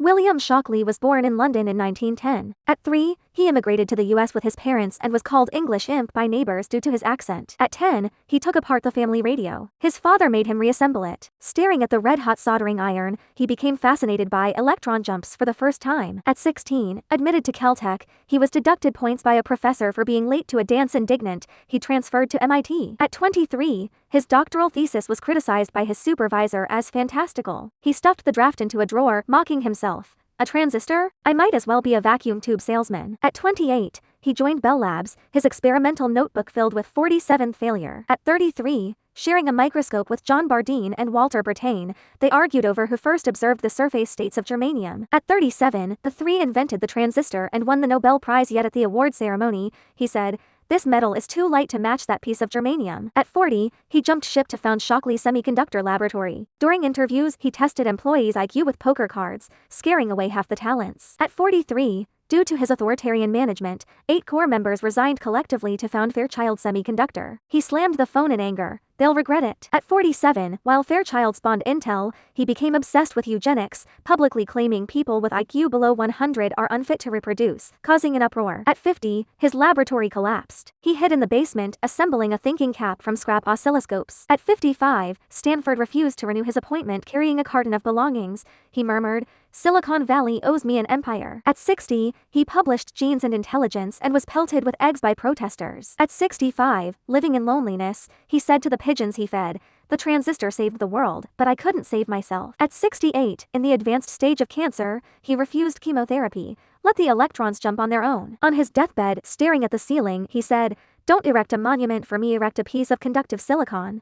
William Shockley was born in London in 1910. At 3, he immigrated to the US with his parents and was called English Imp by neighbors due to his accent. At 10, he took apart the family radio. His father made him reassemble it. Staring at the red-hot soldering iron, he became fascinated by electron jumps for the first time. At 16, admitted to Caltech, he was deducted points by a professor for being late to a dance. Indignant, he transferred to MIT. At 23, his doctoral thesis was criticized by his supervisor as fantastical. He stuffed the draft into a drawer, mocking himself. A transistor? I might as well be a vacuum tube salesman. At 28, he joined Bell Labs, his experimental notebook filled with 47th failure. At 33, sharing a microscope with John Bardeen and Walter Brattain, they argued over who first observed the surface states of germanium. At 37, the three invented the transistor and won the Nobel Prize. Yet at the award ceremony, he said, "This metal is too light to match that piece of germanium." At 40, he jumped ship to found Shockley Semiconductor Laboratory. During interviews, he tested employees' IQ with poker cards, scaring away half the talents. At 43, due to his authoritarian management, 8 core members resigned collectively to found Fairchild Semiconductor. He slammed the phone in anger. They'll regret it. At 47, while Fairchild spawned Intel, he became obsessed with eugenics, publicly claiming people with IQ below 100 are unfit to reproduce, causing an uproar. At 50, his laboratory collapsed. He hid in the basement, assembling a thinking cap from scrap oscilloscopes. At 55, Stanford refused to renew his appointment carrying a carton of belongings. He murmured, "Silicon Valley owes me an empire." At 60, he published Genes and Intelligence and was pelted with eggs by protesters. At 65, living in loneliness, he said to the pigeons he fed, "The transistor saved the world, but I couldn't save myself." At 68, in the advanced stage of cancer, he refused chemotherapy. Let the electrons jump on their own. On his deathbed, staring at the ceiling, he said, "Don't erect a monument for me, erect a piece of conductive silicon."